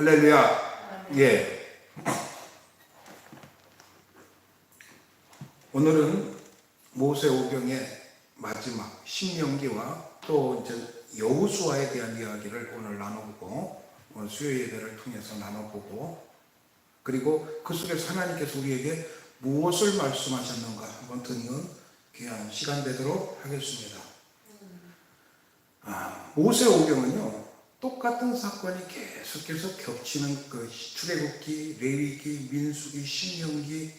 할렐루야. 예. 오늘은 모세오경의 마지막 신명기와 또 이제 여호수아에 대한 이야기를 오늘 나눠보고, 오늘 수요 예배를 통해서 나눠보고, 그리고 그 속에서 하나님께서 우리에게 무엇을 말씀하셨는가 한번 듣는 귀한 시간 되도록 하겠습니다. 모세오경은요, 똑같은 사건이 계속해서 겹치는 그 출애굽기, 레위기, 민수기, 신명기,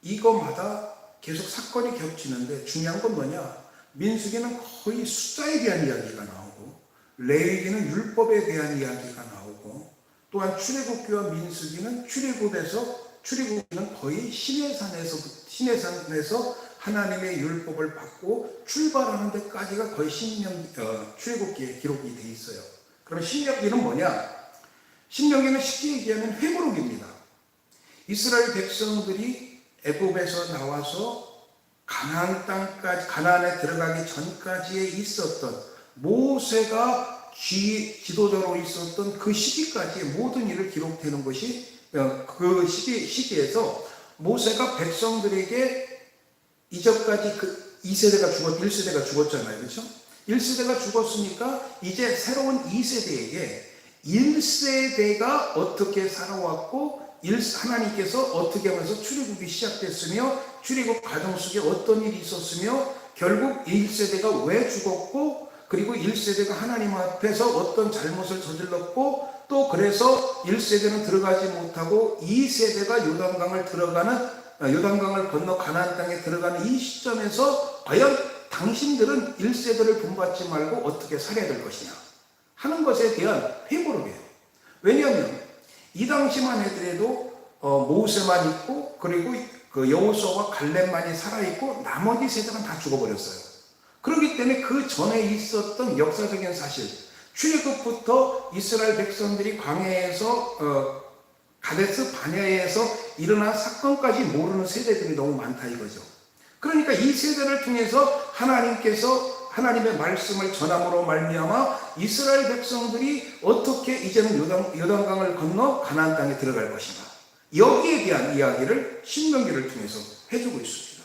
이거마다 계속 사건이 겹치는데 중요한 건 뭐냐? 민수기는 거의 숫자에 대한 이야기가 나오고, 레위기는 율법에 대한 이야기가 나오고, 또한 출애굽기와 민수기는 출애굽기는 거의 시내산에서 하나님의 율법을 받고 출발하는 데까지가 거의 출애굽기에 기록이 돼 있어요. 그럼 신명기는 뭐냐? 신명기는 쉽게 얘기하면 회고록입니다. 이스라엘 백성들이 애굽에서 나와서 가나안 땅까지, 가나안에 들어가기 전까지에 있었던, 모세가 지도자로 있었던 그 시기까지의 모든 일을 기록되는 것이, 그 시기에서 모세가 백성들에게 이전까지 그 1세대가 죽었잖아요. 그렇죠? 1세대가 죽었으니까 이제 새로운 2세대에게 1세대가 어떻게 살아왔고, 하나님께서 어떻게 하면서 출애굽이 시작됐으며, 출애굽 과정 속에 어떤 일이 있었으며, 결국 1세대가 왜 죽었고, 그리고 1세대가 하나님 앞에서 어떤 잘못을 저질렀고, 또 그래서 1세대는 들어가지 못하고 2세대가 요단강을 건너 가나안 땅에 들어가는 이 시점에서 과연 당신들은 1세대를 본받지 말고 어떻게 살아야 될 것이냐 하는 것에 대한 회고록이에요. 왜냐하면 이 당시만 해도 모세만 있고, 그리고 그 여호수아와 갈렙만이 살아있고, 나머지 세대는 다 죽어버렸어요. 그렇기 때문에 그 전에 있었던 역사적인 사실, 출애굽부터 이스라엘 백성들이 광야에서 가데스 바네아에서 일어난 사건까지 모르는 세대들이 너무 많다 이거죠. 그러니까 이 세대를 통해서 하나님께서 하나님의 말씀을 전함으로 말미암아 이스라엘 백성들이 어떻게 이제는 요단강을 건너 가나안 땅에 들어갈 것인가, 여기에 대한 이야기를 신명기를 통해서 해주고 있습니다.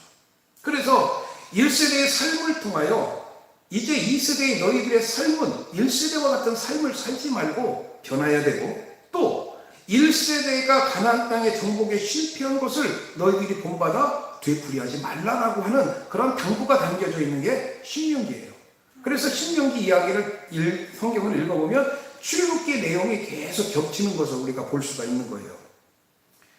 그래서 1세대의 삶을 통하여 이제 2세대의 너희들의 삶은 1세대와 같은 삶을 살지 말고 변화해야 되고, 또 1세대가 가나안 땅의 정복에 실패한 것을 너희들이 본받아 되풀이하지 말라라고 하는 그런 당부가 담겨져 있는 게 신명기예요. 그래서 신명기 이야기를 성경을 읽어보면 출애굽기 내용이 계속 겹치는 것을 우리가 볼 수가 있는 거예요.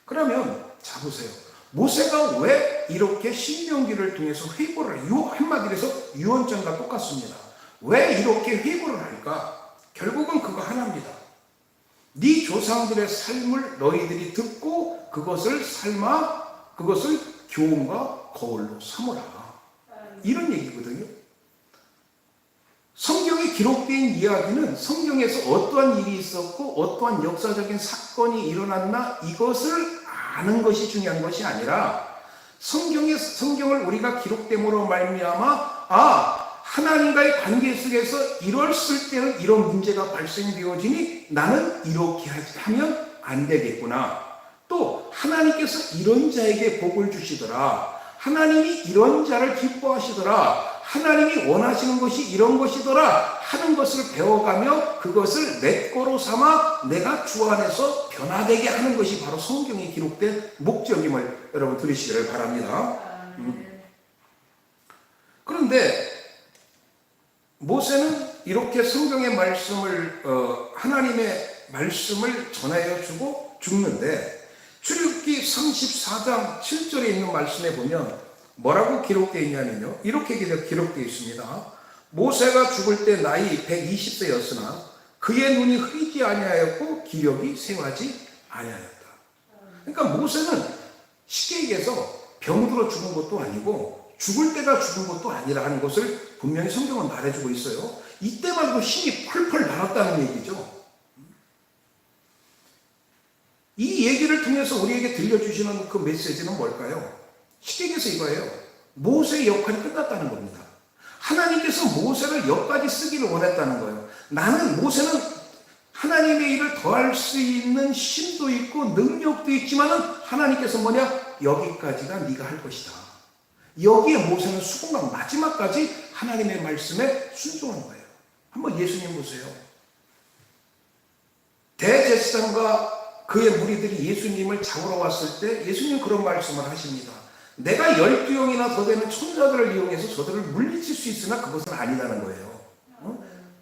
그러면 자 보세요. 모세가 왜 이렇게 신명기를 통해서 회고를, 한마디로 해서 유언장과 똑같습니다. 왜 이렇게 회고를 할까? 결국은 그거 하나입니다. 네 조상들의 삶을 너희들이 듣고 그것을 교훈과 거울로 삼으라, 이런 얘기거든요. 성경에 기록된 이야기는 성경에서 어떠한 일이 있었고 어떠한 역사적인 사건이 일어났나 이것을 아는 것이 중요한 것이 아니라, 성경을 우리가 기록됨으로 말미암아 하나님과의 관계 속에서 이랬을 때는 이런 문제가 발생되어지니 나는 이렇게 하면 안 되겠구나, 또 하나님께서 이런 자에게 복을 주시더라, 하나님이 이런 자를 기뻐하시더라, 하나님이 원하시는 것이 이런 것이더라 하는 것을 배워가며 그것을 내 거로 삼아 내가 주 안에서 변화되게 하는 것이 바로 성경에 기록된 목적임을 여러분 들으시기를 바랍니다. 그런데 모세는 이렇게 성경의 말씀을, 하나님의 말씀을 전하여 주고 죽는데, 출애굽기 34장 7절에 있는 말씀에 보면 뭐라고 기록되어 있냐면요, 이렇게 기록되어 있습니다. 모세가 죽을 때 나이 120세였으나 그의 눈이 흐리지 아니하였고 기력이 쇠하지 아니하였다. 그러니까 모세는 쉽게 얘기해서 병들어 죽은 것도 아니고 죽을 때가 죽은 것도 아니라 하는 것을 분명히 성경은 말해주고 있어요. 이때만 해도 힘이 펄펄 날았다는 얘기죠. 이 얘기를 통해서 우리에게 들려주시는 그 메시지는 뭘까요? 쉽게 얘기해서 이거예요. 모세의 역할이 끝났다는 겁니다. 하나님께서 모세를 여기까지 쓰기를 원했다는 거예요. 모세는 하나님의 일을 더할 수 있는 힘도 있고 능력도 있지만은 하나님께서 뭐냐? 여기까지가 네가 할 것이다. 여기에 모세는 수긍하고 마지막까지 하나님의 말씀에 순종한 거예요. 한번 예수님 보세요. 대제사장과 그의 무리들이 예수님을 잡으러 왔을 때 예수님 그런 말씀을 하십니다. 내가 12영이나 더 되는 천사들을 이용해서 저들을 물리칠 수 있으나 그것은 아니라는 거예요.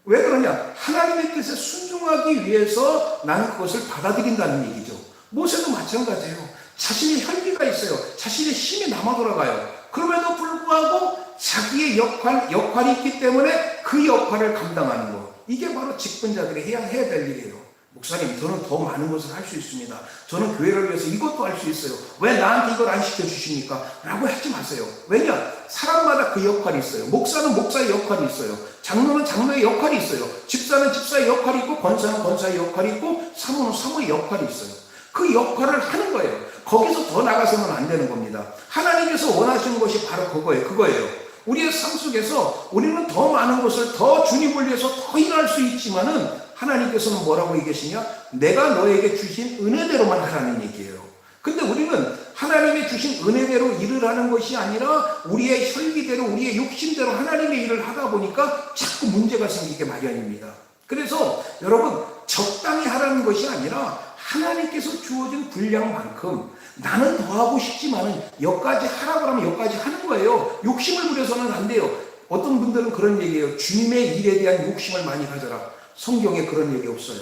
왜 그러냐? 하나님의 뜻에 순종하기 위해서 나는 그것을 받아들인다는 얘기죠. 모세도 마찬가지예요. 자신의 혈기가 있어요. 자신의 힘이 남아 돌아가요. 그럼에도 불구하고 자기의 역할이 있기 때문에 그 역할을 감당하는 것. 이게 바로 직분자들이 해야 될 일이에요. 목사님, 저는 더 많은 것을 할 수 있습니다. 저는 교회를 위해서 이것도 할 수 있어요. 왜 나한테 이걸 안 시켜주십니까? 라고 하지 마세요. 왜냐? 사람마다 그 역할이 있어요. 목사는 목사의 역할이 있어요. 장로는 장로의 역할이 있어요. 집사는 집사의 역할이 있고, 권사는 권사의 역할이 있고, 사모는 사모의 역할이 있어요. 그 역할을 하는 거예요. 거기서 더 나가서는 안 되는 겁니다. 하나님께서 원하시는 것이 바로 그거예요. 우리의 삶 속에서 우리는 더 많은 것을 더 주님을 위해서 더 일할 수 있지만은 하나님께서는 뭐라고 얘기하시냐? 내가 너에게 주신 은혜대로만 하라는 얘기예요. 근데 우리는 하나님이 주신 은혜대로 일을 하는 것이 아니라 우리의 혈기대로 우리의 욕심대로 하나님의 일을 하다 보니까 자꾸 문제가 생기게 마련입니다. 그래서 여러분, 적당히 하라는 것이 아니라 하나님께서 주어진 분량만큼 나는 더 하고 싶지만은 여기까지 하라고 하면 여기까지 하는 거예요. 욕심을 부려서는 안 돼요. 어떤 분들은 그런 얘기예요. 주님의 일에 대한 욕심을 많이 가져라. 성경에 그런 얘기 없어요.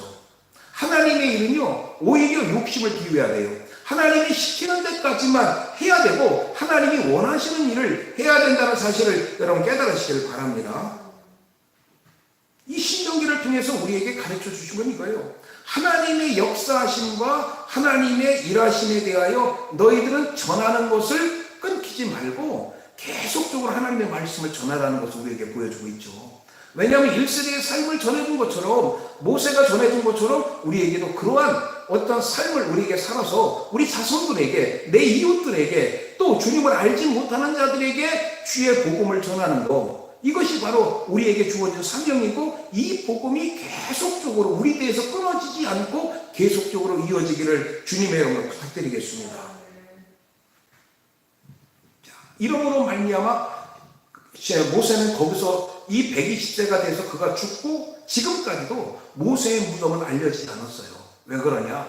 하나님의 일은요, 오히려 욕심을 비워야 돼요. 하나님이 시키는 데까지만 해야 되고 하나님이 원하시는 일을 해야 된다는 사실을 여러분 깨달으시길 바랍니다. 이 신명기를 통해서 우리에게 가르쳐 주신 건 이거예요. 하나님의 역사하심과 하나님의 일하심에 대하여 너희들은 전하는 것을 끊기지 말고 계속적으로 하나님의 말씀을 전하라는 것을 우리에게 보여주고 있죠. 왜냐하면 1세대의 삶을 전해준 것처럼 모세가 전해준 것처럼 우리에게도 그러한 어떤 삶을 우리에게 살아서 우리 자손들에게 내 이웃들에게 또 주님을 알지 못하는 자들에게 주의 복음을 전하는 것, 이것이 바로 우리에게 주어진 사명이고 이 복음이 계속적으로 우리 대에서 끊어지지 않고 계속적으로 이어지기를 주님의 이름으로 부탁드리겠습니다. 이러므로 말미암아 모세는 거기서 이 120세가 돼서 그가 죽고 지금까지도 모세의 무덤은 알려지지 않았어요. 왜 그러냐?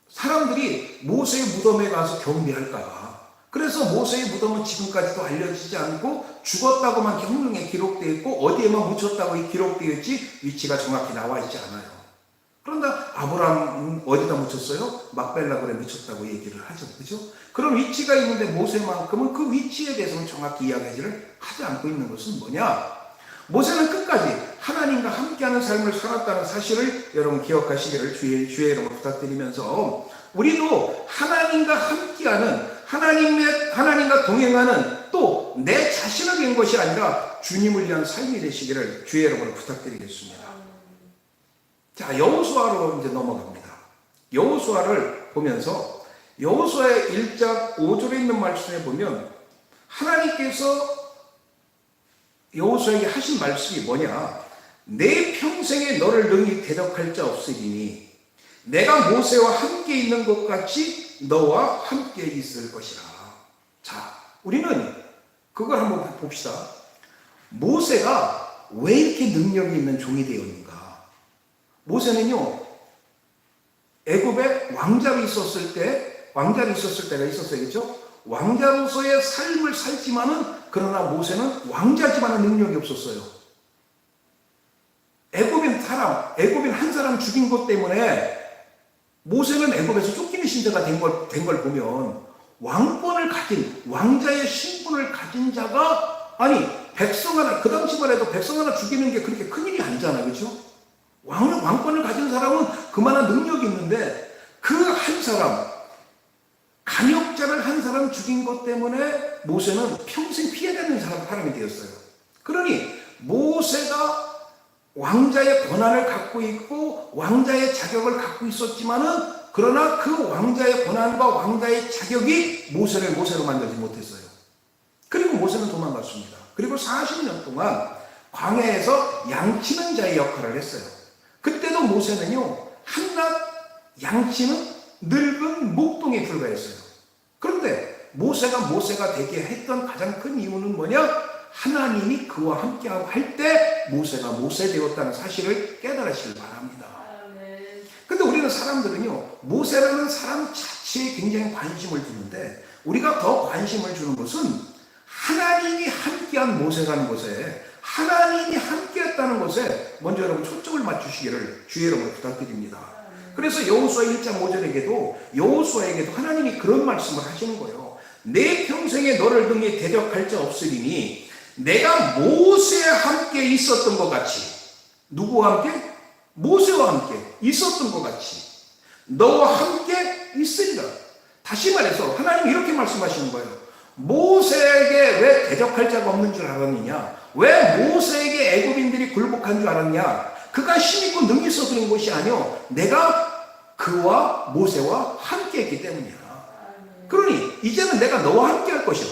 사람들이 모세의 무덤에 가서 경배할까. 그래서 모세의 무덤은 지금까지도 알려지지 않고 죽었다고만 경륜에 기록되어 있고 어디에만 묻혔다고 기록되어 있지 위치가 정확히 나와 있지 않아요. 그런데 아브라함은 어디다 묻혔어요? 막벨라굴에 묻혔다고 얘기를 하죠. 그죠? 그런 위치가 있는데 모세만큼은 그 위치에 대해서는 정확히 이야기를 하지 않고 있는 것은 뭐냐? 모세는 끝까지 하나님과 함께하는 삶을 살았다는 사실을 여러분 기억하시기를 주의 이름으로 부탁드리면서 우리도 하나님과 함께하는 하나님과 동행하는 또 내 자신을 위한 것이 아니라 주님을 위한 삶이 되시기를 주의 이름으로 부탁드리겠습니다. 자, 여호수아로 이제 넘어갑니다. 여호수아를 보면서 여호수아의 1장 5절에 있는 말씀에 보면 하나님께서 여호수아에게 하신 말씀이 뭐냐? 내 평생에 너를 능히 대적할 자 없으리니 내가 모세와 함께 있는 것 같이 너와 함께 있을 것이라. 자, 우리는 그걸 한번 봅시다. 모세가 왜 이렇게 능력이 있는 종이 되었는가? 모세는요, 애굽에 왕자로 있었을 때가 있었어요. 그렇죠? 왕자로서의 삶을 살지만은 그러나 모세는 왕자지만은 능력이 없었어요. 애굽인 한 사람 죽인 것 때문에 모세는 애굽에서 쫓기는 신세가 된 걸 보면 왕권을 가진 왕자의 신분을 가진 자가 백성 하나 그 당시만 해도 백성 하나 죽이는 게 그렇게 큰일이 아니잖아요. 그렇죠? 왕권을 가진 사람은 그만한 능력이 있는데 그 한 사람 간역자를 한 사람 죽인 것 때문에 모세는 평생 피해되는 사람이 되었어요. 그러니 모세가 왕자의 권한을 갖고 있고 왕자의 자격을 갖고 있었지만은 그러나 그 왕자의 권한과 왕자의 자격이 모세를 모세로 만들지 못했어요. 그리고 모세는 도망갔습니다. 그리고 40년 동안 광야에서 양치는 자의 역할을 했어요. 그때도 모세는요, 한낱 양치는 늙은 목동에 불과했어요. 그런데 모세가 되게 했던 가장 큰 이유는 뭐냐? 하나님이 그와 함께 할 때 모세가 모세 되었다는 사실을 깨달으시길 바랍니다. 근데 우리는 사람들은요, 모세라는 사람 자체에 굉장히 관심을 두는데, 우리가 더 관심을 주는 것은 하나님이 함께한 모세라는 것에, 하나님이 함께했다는 것에 먼저 여러분 초점을 맞추시기를 주의 이름으로 부탁드립니다. 그래서 여호수아 1장 5절에게도 여호수아에게도 하나님이 그런 말씀을 하시는 거예요. 내 평생에 너를 등에 대적할 자 없으리니 내가 모세와 함께 있었던 것 같이, 누구와 함께? 모세와 함께 있었던 것 같이 너와 함께 있으리라. 다시 말해서 하나님이 이렇게 말씀하시는 거예요. 모세에게 왜 대적할 자가 없는 줄 알았느냐? 왜 모세에게 애굽인들이 굴복한 줄 알았냐? 그가 힘있고 능히 있어 그런 것이 아니요, 내가 그와 모세와 함께 했기 때문이야. 그러니 이제는 내가 너와 함께 할 것이요,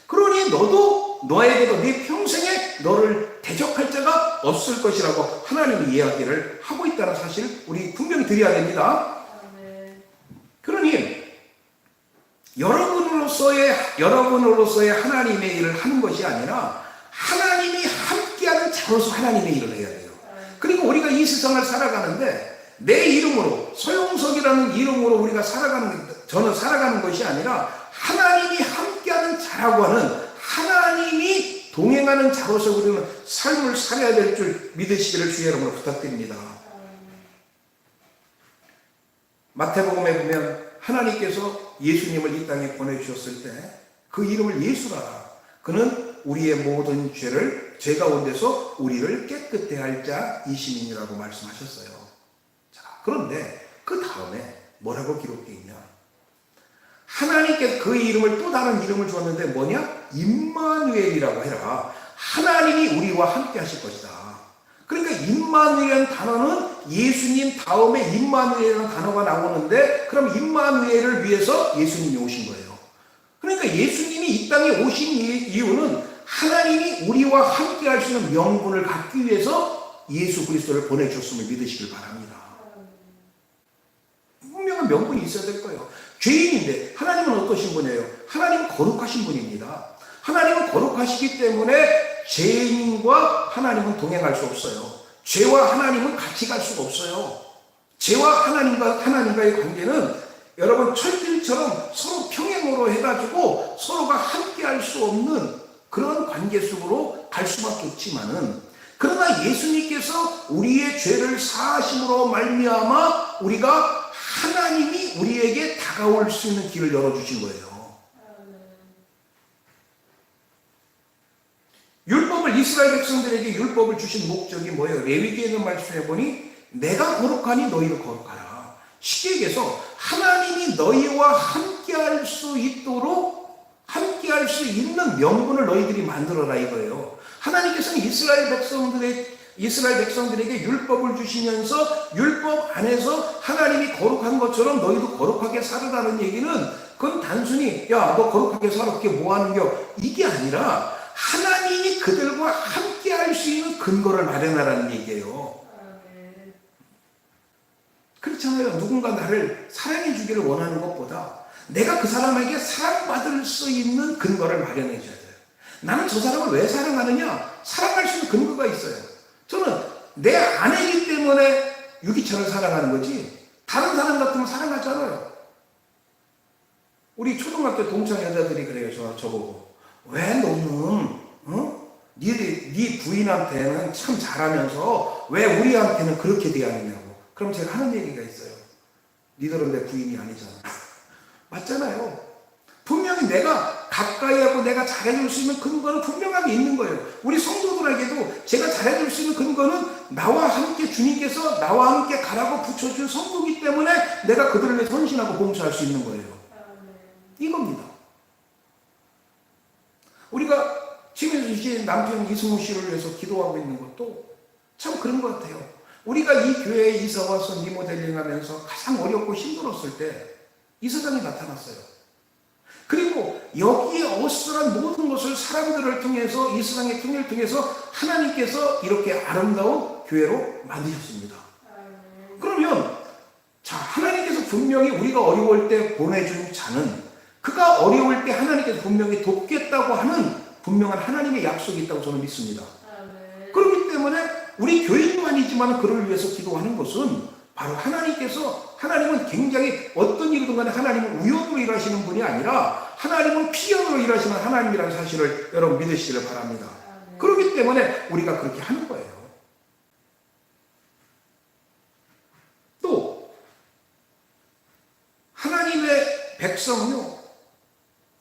그러니 너도 너에게도 네 평생에 너를 대적할 자가 없을 것이라고 하나님이 이야기를 하고 있다는 사실을 우리 분명히 드려야 됩니다. 그러니 여러분으로서의 하나님의 일을 하는 것이 아니라 하나님이 함께하는 자로서 하나님의 일을 해야 돼요. 그리고 우리가 이 세상을 살아가는데 내 이름으로, 소용석이라는 이름으로 우리가 저는 살아가는 것이 아니라 하나님이 함께하는 자라고 하는, 하나님이 동행하는 자로서 우리는 삶을 살아야 될 줄 믿으시기를 주의 이름으로 부탁드립니다. 마태복음에 보면 하나님께서 예수님을 이 땅에 보내주셨을 때 그 이름을 예수라. 그는 우리의 모든 죄 가운데서 우리를 깨끗게 할 자이시민이라고 말씀하셨어요. 자, 그런데 그 다음에 뭐라고 기록되어 있냐? 하나님께서 그 이름을, 또 다른 이름을 주었는데 뭐냐? 임마누엘이라고 해라. 하나님이 우리와 함께 하실 것이다. 그러니까 임마누엘이라는 단어는 예수님 다음에 임마누엘이라는 단어가 나오는데, 그럼 임마누엘을 위해서 예수님이 오신 거예요. 그러니까 예수님이 이 땅에 오신 이유는 하나님이 우리와 함께 할 수 있는 명분을 갖기 위해서 예수 그리스도를 보내주셨음을 믿으시길 바랍니다. 분명한 명분이 있어야 될 거예요. 죄인인데 하나님은 어떠신 분이에요? 하나님은 거룩하신 분입니다. 하나님은 거룩하시기 때문에 죄인과 하나님은 동행할 수 없어요. 죄와 하나님은 같이 갈 수가 없어요. 죄와 하나님과의 관계는 여러분 철길처럼 서로 평행으로 해가지고 서로가 함께 할 수 없는 그런 관계 속으로 갈 수밖에 없지만은, 그러나 예수님께서 우리의 죄를 사하심으로 말미암아 우리가 하나님이 우리에게 다가올 수 있는 길을 열어주신 거예요. 율법을, 이스라엘 백성들에게 율법을 주신 목적이 뭐예요? 레위기에 있는 말씀해 보니 내가 거룩하니 너희도 거룩하라. 쉽게 얘기해서 하나님이 너희와 함께할 수 있도록, 함께할 수 있는 명분을 너희들이 만들어라 이거예요. 하나님께서는 이스라엘 백성들에게 율법을 주시면서 율법 안에서 하나님이 거룩한 것처럼 너희도 거룩하게 살아라는 얘기는, 그건 단순히 야 너 거룩하게 살아 그게 뭐하는겨, 이게 아니라 하나님이 그들과 함께 할 수 있는 근거를 마련하라는 얘기예요. 그렇잖아요. 누군가 나를 사랑해 주기를 원하는 것보다 내가 그 사람에게 사랑받을 수 있는 근거를 마련해 줘야 돼요. 나는 저 사람을 왜 사랑하느냐? 사랑할 수 있는 근거가 있어요. 저는 내 아내이기 때문에 유기철을 사랑하는 거지, 다른 사람 같으면 사랑하지 않아요. 우리 초등학교 동창 여자들이 그래요. 저보고 왜 너는 네 부인한테는 참 잘하면서 왜 우리한테는 그렇게 대하느냐고. 그럼 제가 하는 얘기가 있어요. 니들은 내 부인이 아니잖아. 맞잖아요. 분명히 내가 가까이 하고 내가 잘해줄 수 있는 근거는 분명하게 있는 거예요. 우리 성도들에게도 제가 잘해줄 수 있는 근거는 나와 함께 주님께서 나와 함께 가라고 붙여준 성도이기 때문에 내가 그들을 위해 헌신하고 봉사할 수 있는 거예요. 이겁니다. 우리가 지금 이제 남편 이승우 씨를 위해서 기도하고 있는 것도 참 그런 것 같아요. 우리가 이 교회에 이사 와서 리모델링 하면서 가장 어렵고 힘들었을 때 이사장이 나타났어요. 그리고 여기에 어수선한 모든 것을 사람들을 통해서, 이사장의 통일을 통해서 하나님께서 이렇게 아름다운 교회로 만드셨습니다. 그러면 자, 하나님께서 분명히 우리가 어려울 때 보내준 자는 그가 어려울 때 하나님께서 분명히 돕겠다고 하는 분명한 하나님의 약속이 있다고 저는 믿습니다. 그렇기 때문에 우리 교인만이지만 그를 위해서 기도하는 것은 바로 하나님은 굉장히 어떤 일이든 간에 하나님은 우연으로 일하시는 분이 아니라 하나님은 필연으로 일하시는 하나님이라는 사실을 여러분 믿으시기를 바랍니다. 그렇기 때문에 우리가 그렇게 하는 거예요. 또 하나님의 백성은요,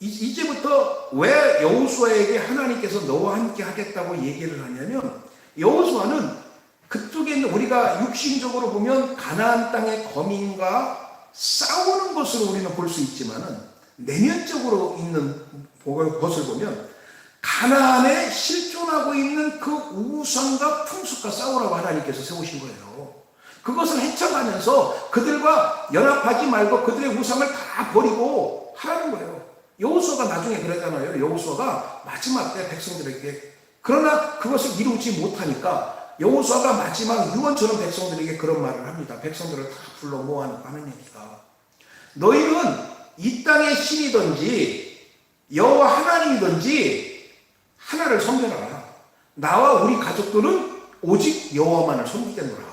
이제부터 왜 여호수아에게 하나님께서 너와 함께 하겠다고 얘기를 하냐면, 여호수아는 그쪽에 있는 우리가 육신적으로 보면 가나안 땅의 거민과 싸우는 것으로 우리는 볼 수 있지만은 내면적으로 있는 것을 보면 가나안에 실존하고 있는 그 우상과 풍습과 싸우라고 하나님께서 세우신 거예요. 그것을 헤쳐가면서 그들과 연합하지 말고 그들의 우상을 다 버리고 하라는 거예요. 여호수아가 나중에 그러잖아요. 여호수아가 마지막 때 백성들에게, 그러나 그것을 이루지 못하니까 여호수아가 마지막 유언처럼 백성들에게 그런 말을 합니다. 백성들을 다 불러 모아놓고 하는 얘기가, 너희는 이 땅의 신이든지 여호와 하나님이든지 하나를 섬겨라. 나와 우리 가족들은 오직 여호와만을 섬기겠노라.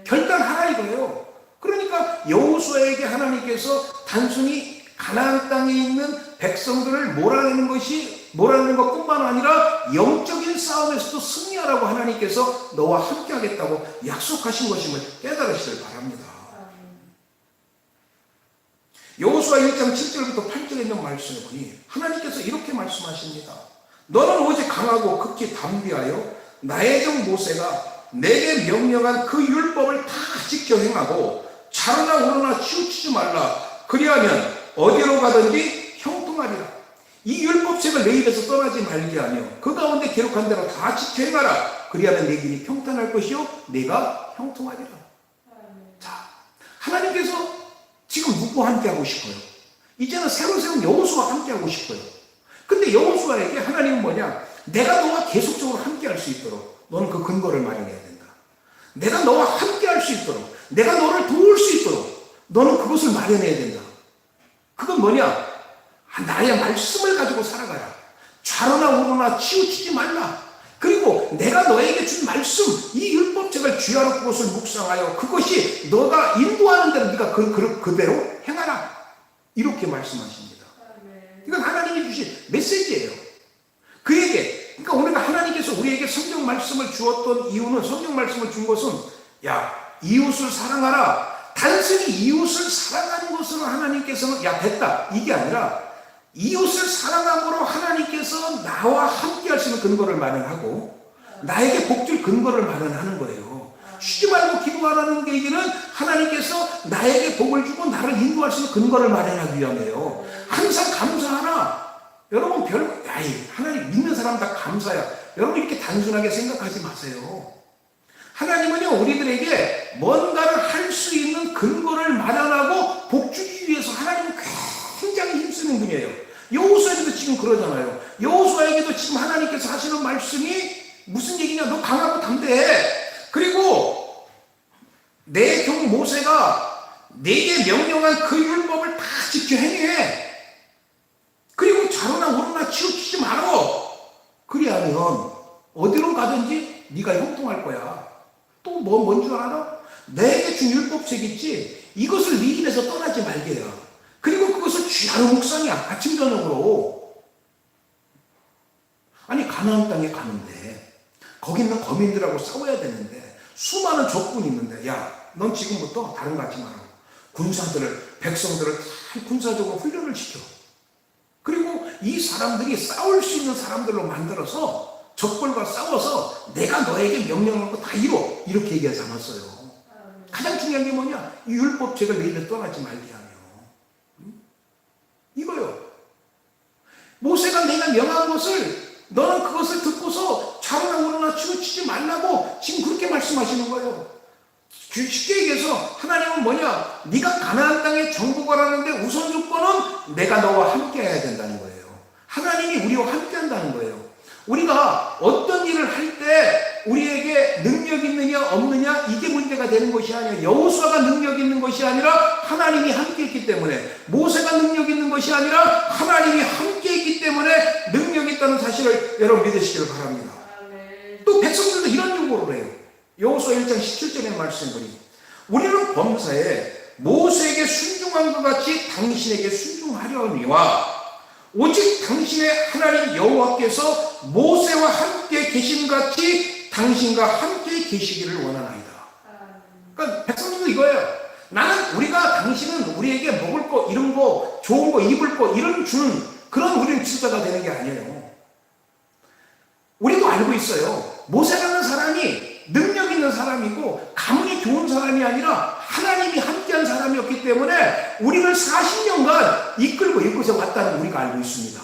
결단 하나 이거예요. 그러니까 여호수아에게 하나님께서 단순히 가나안 땅에 있는 백성들을 몰아내는 것뿐만 아니라 영적인 싸움에서도 승리하라고 하나님께서 너와 함께 하겠다고 약속하신 것임을 깨달으시길 바랍니다. 여호수아 1장 7절부터 8절에 있는 말씀을 보니 하나님께서 이렇게 말씀하십니다. 너는 오직 강하고 극히 담대하여 나의 종 모세가 내게 명령한 그 율법을 다 지켜 행하고 자르나 오르나 치우치지 말라. 그리하면 어디로 가든지 형통하리라. 이 율법책을 내 입에서 떠나지 말게 하며 그 가운데 기록한 대로 다 지켜 행하라. 그리하면 내 길이 평탄할 것이요 내가 형통하리라. 자, 하나님께서 지금 누구와 함께 하고 싶어요? 이제는 새로 세운 여호수아와 함께 하고 싶어요. 근데 여호수아에게 하나님은 뭐냐? 내가 너와 계속적으로 함께 할 수 있도록 너는 그 근거를 마련해야 된다. 내가 너와 함께 할 수 있도록, 내가 너를 도울 수 있도록 너는 그것을 마련해야 된다. 그건 뭐냐? 나의 말씀을 가지고 살아가라. 좌로나 우로나 치우치지 말라. 그리고 내가 너에게 준 말씀, 이 율법책을 쥐하러 그것을 묵상하여 그것이 너가 인도하는 대로 네가 그대로 행하라. 이렇게 말씀하십니다. 이건 하나님이 주신 메시지예요. 그에게, 그러니까 우리가 하나님께서 우리에게 성경 말씀을 주었던 이유는, 성경 말씀을 준 것은, 야, 이웃을 사랑하라. 단순히 이웃을 사랑하는 것으로 하나님께서는 야 됐다 이게 아니라, 이웃을 사랑함으로 하나님께서 나와 함께 하시는 근거를 마련하고 나에게 복줄 근거를 마련하는 거예요. 쉬지 말고 기도하라는 얘기는 하나님께서 나에게 복을 주고 나를 인도할 수 있는 근거를 마련하기 위함이에요. 항상 감사하라. 여러분 하나님 믿는 사람 다 감사야. 여러분 이렇게 단순하게 생각하지 마세요. 하나님은요 우리들에게 뭔가를 할 수 있는 근거를 마련하고 복주기 위해서 하나님은 굉장히 힘쓰는 분이에요. 여호수아에게도 지금 그러잖아요. 여호수아에게도 지금 하나님께서 하시는 말씀이 무슨 얘기냐? 너 강하고 담대해. 그리고 내 종 모세가 내게 명령한 그 율법을 다 지켜 행해. 그리고 좌로나 우로나 치우치지 말어. 그리하면 어디로 가든지 네가 형통할 거야. 또 뭔 줄 알아? 내게 준 율법책 있지? 이것을 네 입에서 떠나지 말게 해요. 그리고 그것을 쥐하러 묵상이야. 아침 저녁으로. 아니 가나안 땅에 가는데 거기 있는 거민들하고 싸워야 되는데 수많은 적군이 있는데, 야, 넌 지금부터 다른 거 하지 마라. 백성들을 다 군사적으로 훈련을 시켜. 그리고 이 사람들이 싸울 수 있는 사람들로 만들어서 적벌과 싸워서 내가 너에게 명령한 거 다 이뤄. 이렇게 얘기하지 않았어요. 가장 중요한 게 뭐냐? 이 율법책을 내 입에 떠나지 말게 하며. 이거요. 모세가 내가 명한 것을 너는 그것을 듣고서 좌로나 우로나 치우치지 말라고 지금 그렇게 말씀하시는 거예요. 쉽게 얘기해서 하나님은 뭐냐? 네가 가나안 땅에 정복하라는데 우선 조건은 내가 너와 함께 해야 된다는 거예요. 하나님이 우리와 함께 한다는 거예요. 우리가 어떤 일을 할 때 우리에게 능력 있느냐 없느냐 이게 문제가 되는 것이 아니라 여호수아가 능력 있는 것이 아니라 하나님이 함께 있기 때문에, 모세가 능력 있는 것이 아니라 하나님이 함께 있기 때문에 능력 있다는 사실을 여러분 믿으시기를 바랍니다. 또 백성들도 이런 요구를 해요. 여호수아 1장 17절의 말씀을 보니 우리는 범사에 모세에게 순종한 것 같이 당신에게 순종하려니와 오직 당신의 하나님 여호와께서 모세와 함께 계심 같이 당신과 함께 계시기를 원하나이다. 그러니까 백성들도 이거예요. 나는 당신은 우리에게 먹을 거, 이런 거, 좋은 거, 입을 거, 이런 주는 그런 우리는 지도자가 되는 게 아니에요. 우리도 알고 있어요. 모세라는 사람이 능력 있는 사람이고 가문이 좋은 사람이 아니라 하나님이 함께한 사람이었기 때문에 우리를 40년간 이끌고 이곳에 왔다는 걸 우리가 알고 있습니다.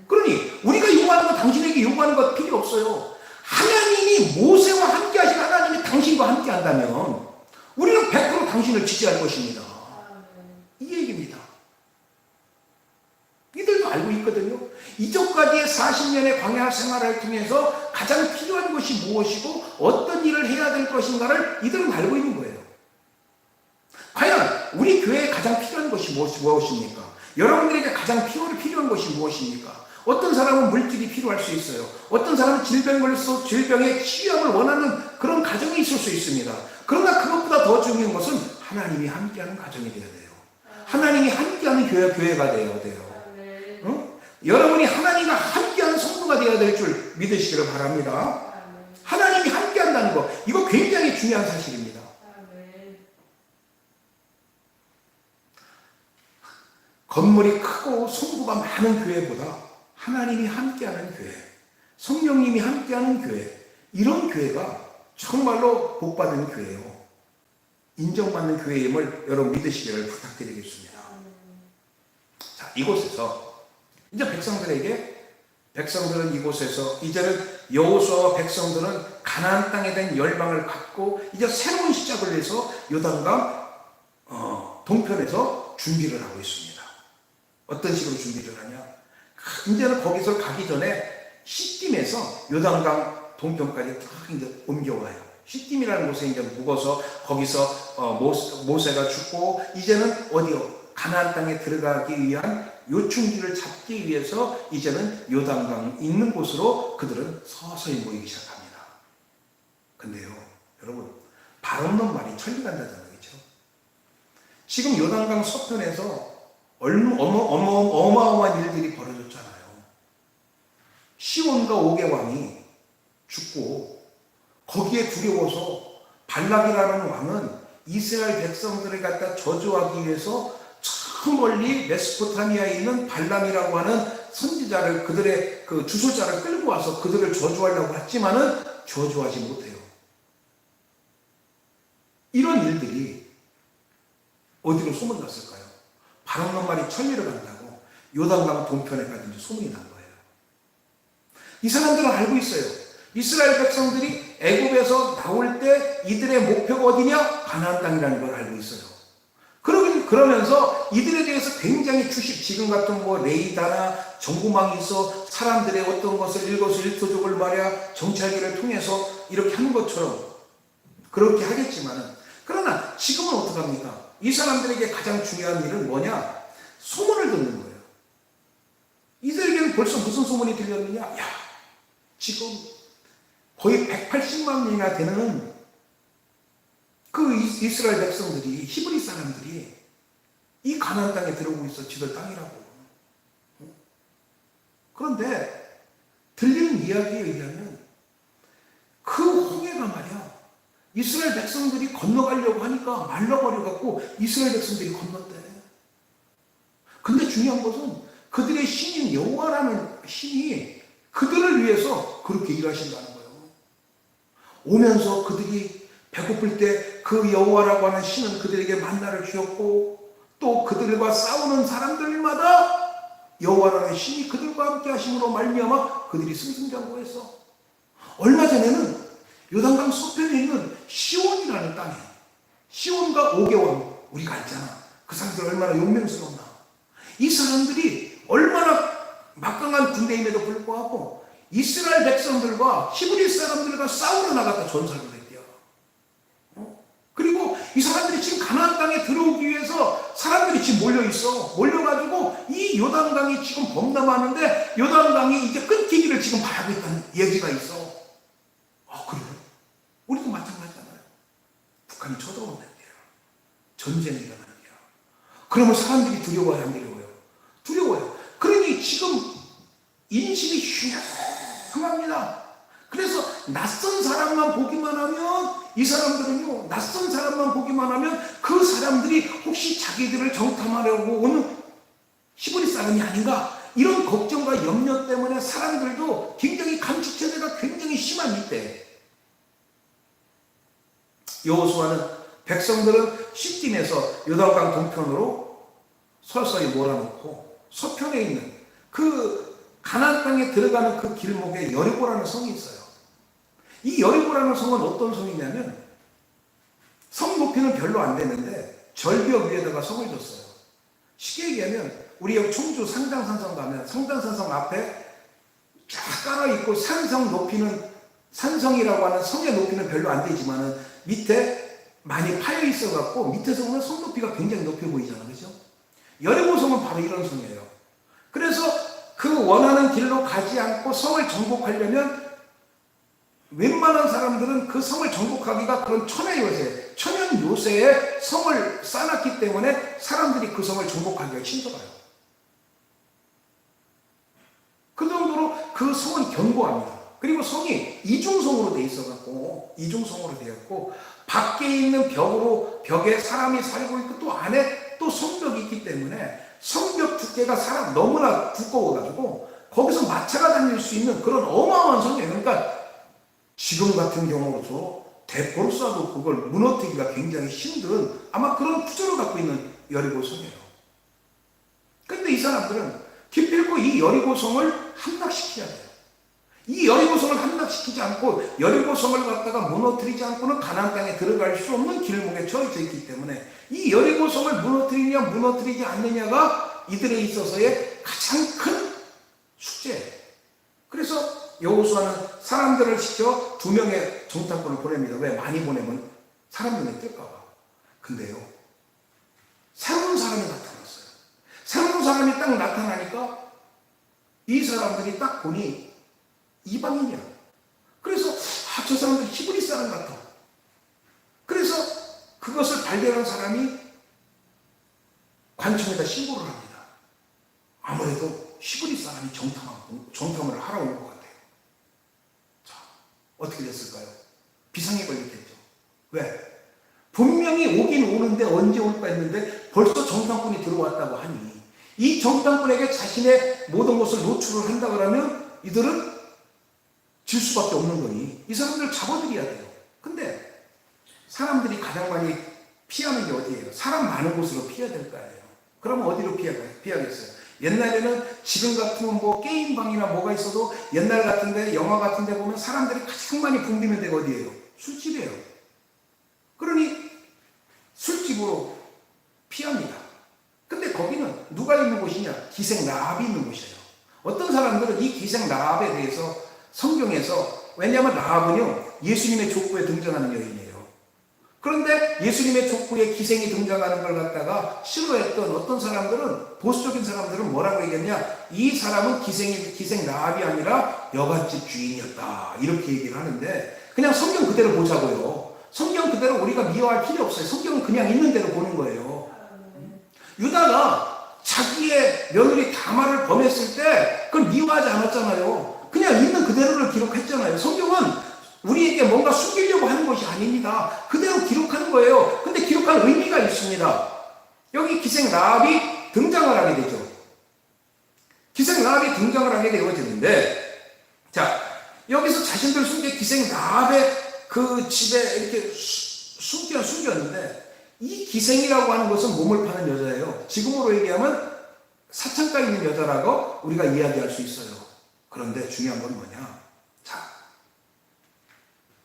그러니 우리가 요구하는 것, 당신에게 요구하는 것 필요 없어요. 하나님이 모세와 함께 하신 하나님이 당신과 함께 한다면 우리는 100% 당신을 지지할 것입니다. 이 얘기입니다. 이들도 알고 있거든요. 이전까지의 40년의 광야 생활을 통해서 가장 필요한 것이 무엇이고 어떤 일을 해야 될 것인가를 이들은 알고 있는 거예요. 과연 우리 교회에 가장 필요한 것이 무엇입니까? 여러분들에게 가장 필요한 것이 무엇입니까? 어떤 사람은 물질이 필요할 수 있어요. 어떤 사람은 질병의 치유함을 원하는 그런 가정이 있을 수 있습니다. 그러나 그것보다 더 중요한 것은 하나님이 함께하는 가정이 되어야 돼요. 하나님이 함께하는 교회가 되어야 돼요. 응? 여러분이 하나님과 함께하는 성도가 되어야 될 줄 믿으시기를 바랍니다. 하나님이 함께한다는 거, 이거 굉장히 중요한 사실입니다. 건물이 크고 성도가 많은 교회보다 하나님이 함께하는 교회, 성령님이 함께하는 교회, 이런 교회가 정말로 복받은 교회요. 인정받는 교회임을 여러분 믿으시기를 부탁드리겠습니다. 자, 이곳에서 이제 백성들은 이곳에서 이제는 여호수아와 백성들은 가나안 땅에 대한 열망을 갖고 이제 새로운 시작을 해서 요단강 동편에서 준비를 하고 있습니다. 어떤 식으로 준비를 하냐? 이제는 거기서 가기 전에 시딤에서 요단강 동편까지 딱 이제 옮겨와요. 시딤이라는 곳에 이제 묵어서 거기서 모세가 죽고 이제는 어디요? 가나안 땅에 들어가기 위한 요충지를 잡기 위해서 이제는 요단강 있는 곳으로 그들은 서서히 모이기 시작합니다. 근데요, 여러분, 발 없는 말이 천리 간다는 거죠. 지금 요단강 서편에서 어마어마한 일들이 벌어졌잖아요. 시온과 옥의 왕이 죽고 거기에 두려워서 발락이라는 왕은 이스라엘 백성들을 갖다 저주하기 위해서 저 멀리 메소포타미아에 있는 발람이라고 하는 선지자를, 그들의 그 주술자를 끌고 와서 그들을 저주하려고 했지만은 저주하지 못해요. 이런 일들이 어디로 소문났을까요? 발 없는 말이 천리를 간다고 요단강 동편에 가든지 소문이 난 거예요. 이 사람들은 알고 있어요. 이스라엘 백성들이 애굽에서 나올 때 이들의 목표가 어디냐? 가나안 땅이라는 걸 알고 있어요. 그러면서 이들에 대해서 굉장히 지금 같은 레이더나 정보망이 있어 사람들의 어떤 것을 일거수일투족을 말이야 정찰기를 통해서 이렇게 하는 것처럼 그렇게 하겠지만은, 그러나 지금은 어떡합니까? 이 사람들에게 가장 중요한 일은 뭐냐? 소문을 듣는 거예요. 이들에게는 벌써 무슨 소문이 들렸느냐? 야, 지금 거의 180만 명이나 되는 그 이스라엘 백성들이, 히브리 사람들이 이 가나안 땅에 들어오고 있어. 지들 땅이라고. 그런데 들리는 이야기에 의하면 그 홍해가 말이야, 이스라엘 백성들이 건너가려고 하니까 말라버려갖고 이스라엘 백성들이 건넜대. 근데 중요한 것은 그들의 신인 여호와라는 신이 그들을 위해서 그렇게 일하신다는 거예요. 오면서 그들이 배고플 때 그 여호와라고 하는 신은 그들에게 만나를 주었고, 또 그들과 싸우는 사람들마다 여호와라는 신이 그들과 함께 하심으로 말미암아 그들이 승승장구했어. 얼마 전에는 요단강 서편에 있는 시온이라는 땅에, 시온과 옥의 왕 우리가 알잖아. 그 사람들 얼마나 용맹스러웠나. 이 사람들이 얼마나 막강한 군대임에도 불구하고 이스라엘 백성들과 히브리 사람들과 싸우러 나갔다 전사를 했대요. 그리고 이 사람들이 지금 가나안 땅에 들어오기 위해서 사람들이 지금 몰려 있어. 몰려가지고 이 요단강이 지금 범람하는데 요단강이 이제 끊기기를 지금 바라고 있다는 얘기가 있어. 그래요? 우리도 마찬가지잖아요. 북한이 쳐들어온다는 게요. 전쟁이 일어나는 게요. 그러면 사람들이 두려워요, 안 두려워요? 두려워요. 그러니 지금 인심이 흉합니다. 그래서 낯선 사람만 보기만 하면 이 사람들은요, 낯선 사람만 보기만 하면 그 사람들이 혹시 자기들을 정탐하려고 오는 히브리 사람이 아닌가, 이런 걱정과 염려 때문에 사람들도 굉장히 감축체제가 굉장히 심한 이때 여호수아는 백성들은 시딤에서 요단강 동편으로 서서히 몰아놓고 서편에 있는 그 가나안 땅에 들어가는 그 길목에 여리고라는 성이 있어요. 이 여리고라는 성은 어떤 성이냐면 성 높이는 별로 안 되는데 절벽 위에다가 성을 줬어요. 쉽게 얘기하면 우리 여기 청주 상장산성 가면 상장산성 앞에 쫙 깔아있고 산성이라고 하는 성의 높이는 별로 안 되지만은 밑에 많이 파여 있어갖고 밑에서 보면 성 높이가 굉장히 높여 보이잖아요. 그죠? 여리고 성은 바로 이런 성이에요. 그래서 그 원하는 길로 가지 않고 성을 정복하려면 웬만한 사람들은 그 성을 정복하기가 그런 천연 요새에 성을 쌓았기 때문에 사람들이 그 성을 정복하기가 힘들어요. 그 정도로 그 성은 견고합니다. 그리고 성이 이중성으로 돼 있어갖고, 이중성으로 되었고, 밖에 있는 벽에 사람이 살고 있고, 또 안에 또 성벽이 있기 때문에 성벽 두께가 너무나 두꺼워가지고, 거기서 마차가 다닐 수 있는 그런 어마어마한 성이에요. 그러니까, 지금 같은 경우로서 대포를 쏴도 그걸 무너뜨리기가 굉장히 힘든 아마 그런 구조를 갖고 있는 여리고성이에요. 그런데 이 사람들은 기필코 이 여리고성을 함락시켜야 돼요. 이 여리고성을 함락시키지 않고 여리고성을 갖다가 무너뜨리지 않고는 가나안 땅에 들어갈 수 없는 길목에 처해져 있기 때문에 이 여리고성을 무너뜨리냐 무너뜨리지 않느냐가 이들에 있어서의 가장 큰 숙제예요. 그래서 여호수아는 사람들을 시켜 2명의 정탐꾼을 보냅니다. 왜? 많이 보내면 사람 눈에 뜰까 봐. 근데요, 새로운 사람이 나타났어요. 새로운 사람이 딱 나타나니까 이 사람들이 딱 보니 이방인이야. 그래서 저 사람들 히브리 사람 같아. 그래서 그것을 발견한 사람이 관청에다 신고를 합니다. 아무래도 히브리 사람이 정탐을 하러 온 것 같아요. 자, 어떻게 됐을까요? 비상에 걸렸겠죠. 왜? 분명히 오긴 오는데 언제 올까 했는데 벌써 정탐꾼이 들어왔다고 하니 이 정탐꾼에게 자신의 모든 것을 노출을 한다 그러면 이들은 질 수밖에 없는 거니 이 사람들을 잡아들여야 돼요. 근데 사람들이 가장 많이 피하는 게 어디예요? 사람 많은 곳으로 피해야 될 거 아니에요. 그러면 어디로 피하겠어요? 옛날에는 지금 같은 뭐 게임방이나 뭐가 있어도 옛날 같은데 영화 같은데 보면 사람들이 가장 많이 붐비는 데가 어디예요? 술집이에요. 그러니 술집으로 피합니다. 근데 거기는 누가 있는 곳이냐? 기생 라합이 있는 곳이에요. 어떤 사람들은 이 기생 라합에 대해서 성경에서, 왜냐하면 라합은요 예수님의 족보에 등장하는 여인이에요. 그런데 예수님의 족보에 기생이 등장하는 걸 갖다가 싫어했던 어떤 사람들은, 보수적인 사람들은 뭐라고 얘기했냐? 이 사람은 기생 라합이 아니라 여관집 주인이었다, 이렇게 얘기를 하는데 그냥 성경 그대로 보자고요. 성경 그대로 우리가 미워할 필요 없어요. 성경은 그냥 있는 대로 보는 거예요. 유다가 자기의 며느리 다말을 범했을 때 그걸 미워하지 않았잖아요. 그냥 있는 그대로를 기록했잖아요. 성경은 우리에게 뭔가 숨기려고 하는 것이 아닙니다. 그대로 기록하는 거예요. 근데 기록할 의미가 있습니다. 여기 기생 라합이 등장을 하게 되죠. 기생 라합이 등장을 하게 되어지는데, 자, 여기서 자신들 숨겨 기생 라합의 그 집에 이렇게 숨겼는데, 이 기생이라고 하는 것은 몸을 파는 여자예요. 지금으로 얘기하면 사창가에 있는 여자라고 우리가 이야기할 수 있어요. 그런데 중요한 건 뭐냐? 자,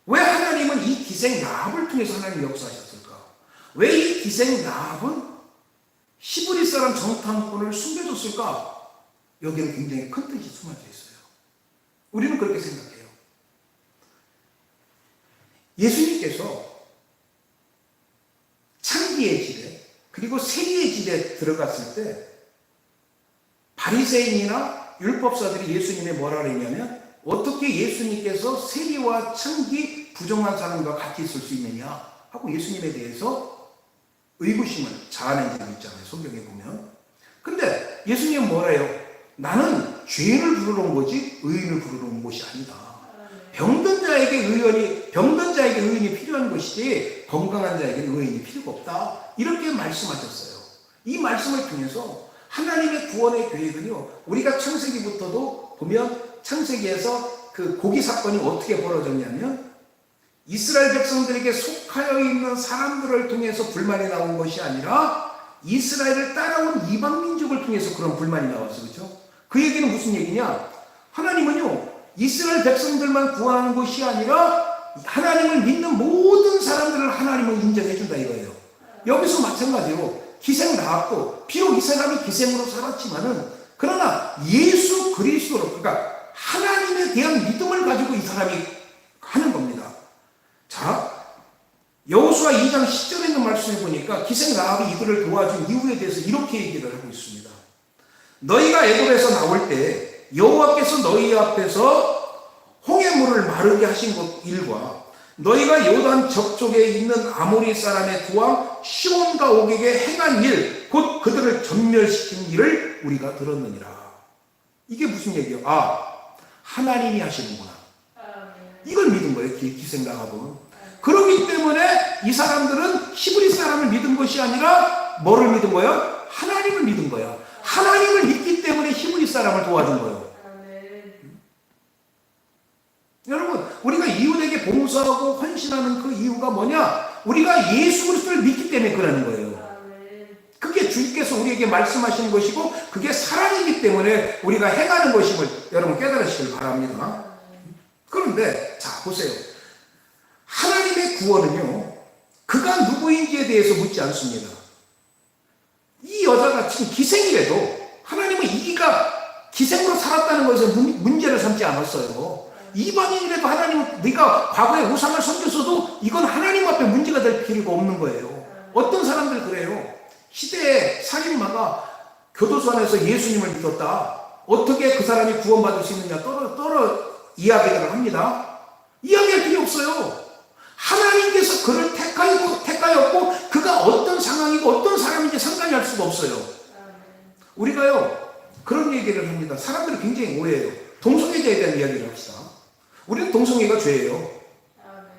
왜 하나님은 이 기생 라합을 통해서 하나님이 역사하셨을까? 왜 이 기생 라합은 히브리 사람 정탐꾼을 숨겨줬을까? 여기는 굉장히 큰 뜻이 숨어져 있어요. 우리는 그렇게 생각해요. 예수님께서 창기의 집에 그리고 세리의 집에 들어갔을 때 바리새인이나 율법사들이 예수님의 뭐라 그랬냐면 어떻게 예수님께서 세리와 창기 부정한 사람과 같이 있을 수 있느냐 하고 예수님에 대해서 의구심을 자아낸 적이 있잖아요. 성경에 보면. 근데 예수님은 뭐래요? 나는 죄인을 부르러 온 거지 의인을 부르러 온 것이 아니다. 병든 자에게 의인이 필요한 것이지 건강한 자에게는 의인이 필요가 없다. 이렇게 말씀하셨어요. 이 말씀을 통해서 하나님의 구원의 계획은요, 우리가 창세기부터도 보면 창세기에서 그 고기 사건이 어떻게 벌어졌냐면 이스라엘 백성들에게 속하여 있는 사람들을 통해서 불만이 나온 것이 아니라 이스라엘을 따라온 이방 민족을 통해서 그런 불만이 나왔어요. 그렇죠? 그 얘기는 무슨 얘기냐? 하나님은요, 이스라엘 백성들만 구하는 것이 아니라 하나님을 믿는 모든 사람들을 하나님은 인정해 준다 이거예요. 여기서 마찬가지로 기생 나왔고 비록 이 사람이 기생으로 살았지만은 그러나 예수 그리스도로 그러니까 하나님에 대한 믿음을 가지고 이 사람이 하는 겁니다. 자, 여호수아 2장 10절에 있는 말씀을 보니까 기생 라합이 이들을 도와준 이유에 대해서 이렇게 얘기를 하고 있습니다. 너희가 애굽에서 나올 때 여호와께서 너희 앞에서 홍해물을 마르게 하신 것 일과 너희가 요단 저쪽에 있는 아모리 사람의 구왕 시온과 오게게 행한 일, 곧 그들을 전멸시킨 일을 우리가 들었느니라. 이게 무슨 얘기예요? 하나님이 하시는구나. 이걸 믿은 거예요. 기생 라합은. 그렇기 때문에 이 사람들은 히브리 사람을 믿은 것이 아니라 뭐를 믿은 거예요? 하나님을 믿은 거예요. 하나님을 믿기 때문에 히브리 사람을 도와준 거예요. 여러분, 우리가 이웃에게 봉사하고 헌신하는 그 이유가 뭐냐? 우리가 예수 그리스도를 믿기 때문에 그러는 거예요. 그게 주님께서 우리에게 말씀하시는 것이고 그게 사랑이기 때문에 우리가 행하는 것임을 여러분 깨달으시길 바랍니다. 그런데 자 보세요. 하나님의 구원은요, 그가 누구인지에 대해서 묻지 않습니다. 이 여자가 지금 기생이라도 하나님은 이가 기생으로 살았다는 것에 문제를 삼지 않았어요. 이방인이라도 하나님은 네가 과거에 우상을 섬겼어도 이건 하나님 앞에 문제가 될 필요가 없는 거예요. 어떤 사람들 그래요. 시대의 살인마가 교도소 안에서 예수님을 믿었다. 어떻게 그 사람이 구원받을 수 있느냐 이야기를 합니다. 이야기할 필요 없어요. 하나님께서 그를 택하였고 그가 어떤 상황이고 어떤 사람인지 상관이 할 수가 없어요. 우리가요 그런 얘기를 합니다. 사람들이 굉장히 오해해요. 동성애자에 대한 이야기를 합시다. 우리는 동성애가 죄예요.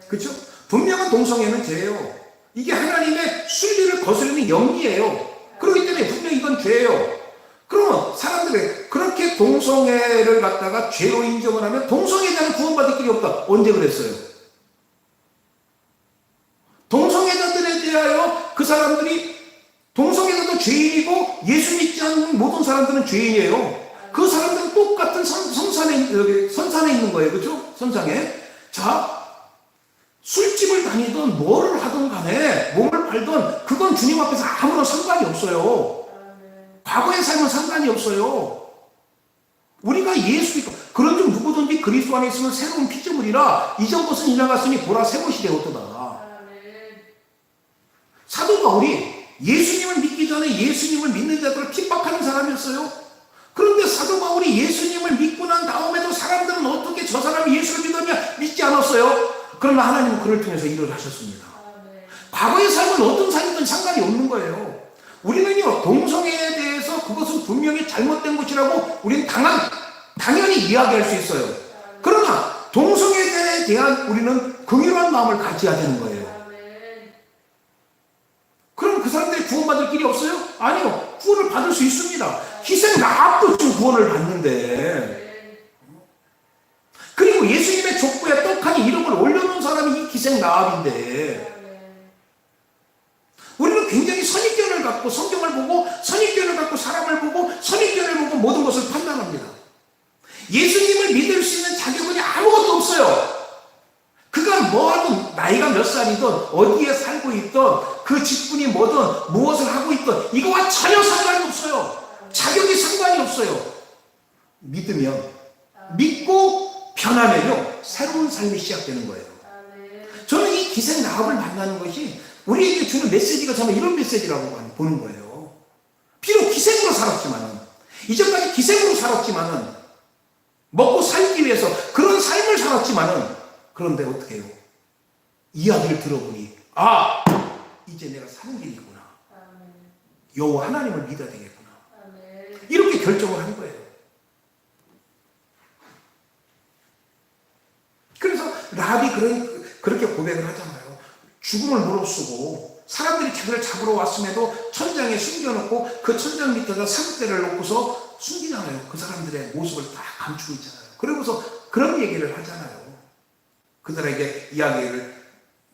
그렇죠? 분명한 동성애는 죄예요. 이게 하나님의 순리를 거스르는 영이에요. 그렇기 때문에 분명히 이건 죄예요. 그러면 사람들이 그렇게 동성애를 갖다가 죄로 인정을 하면 동성애자는 구원받을 길이 없다. 언제 그랬어요? 동성애자들에 대하여 그 사람들이 동성애자도 죄인이고 예수 믿지 않는 모든 사람들은 죄인이에요. 그 사람들은 똑같은 선산에 있는 거예요. 그렇죠? 선상에. 자, 술집을 다니든 뭐를 하든 간에 몸을 팔든 그건 주님 앞에서 아무런 상관이 없어요. 과거의 삶은 상관이 없어요. 우리가 예수 믿고 그런즉 누구든지 그리스도 안에 있으면 새로운 피조물이라 이전 것은 지나갔으니 보라 새 것이 되었도다. 사도 바울이 예수님을 믿기 전에 예수님을 믿는 자들을 핍박하는 사람이었어요. 그런데 사도 바울이 예수님을 믿고 난 다음에도 사람들은 어떻게 저 사람이 예수를 믿었냐 믿지 않았어요. 그러나 하나님은 그를 통해서 일을 하셨습니다. 과거의 삶은 어떤 삶이든 상관이 없는 거예요. 우리는요 동성애에 대해서 그것은 분명히 잘못된 것이라고 우리는 당연히 이야기할 수 있어요. 그러나 동성애에 대한 우리는 긍휼한 마음을 가져야 되는 거예요. 그럼 그 사람들이 구원받을 길이 없어요? 아니요. 구원을 받을 수 있습니다. 희생 라합도 지금 구원을 받는데. 그리고 예수님의 족보에 떡하니 이름을 올려놓은 사람이 이 희생 라합인데. 우리는 굉장히 선입견을 갖고 성경을 보고 선입견을 갖고 사람을 보고 선입견을 보고 모든 것을 판단합니다. 예수님을 믿을 수 있는 자격은 아무것도 없어요. 그가 뭐하든 나이가 몇 살이든 어디에 살고 있든 그 직분이 뭐든 무엇을 하고 있든 이거와 전혀 상관이 없어요. 자격이 상관이 없어요. 믿으면 믿고 변하면요 새로운 삶이 시작되는 거예요. 저는 이 기생 라합을 만나는 것이 우리에게 주는 메시지가 저는 이런 메시지라고 보는 거예요. 비록 기생으로 살았지만은, 이전까지 기생으로 살았지만은, 먹고 살기 위해서 그런 삶을 살았지만은, 그런데 어떻게 해요? 이야기를 들어보니 이제 내가 사는 길이 있구나. 여호와 하나님을 믿어야 되겠구나. 이렇게 결정을 한 거예요. 그래서 라합이 그렇게 고백을 하잖아요. 죽음을 무릅쓰고 사람들이 자기를 잡으러 왔음에도 천장에 숨겨놓고 그 천장 밑에다 상대를 놓고서 숨기잖아요. 그 사람들의 모습을 다 감추고 있잖아요. 그러고서 그런 얘기를 하잖아요. 그들에게 이야기를,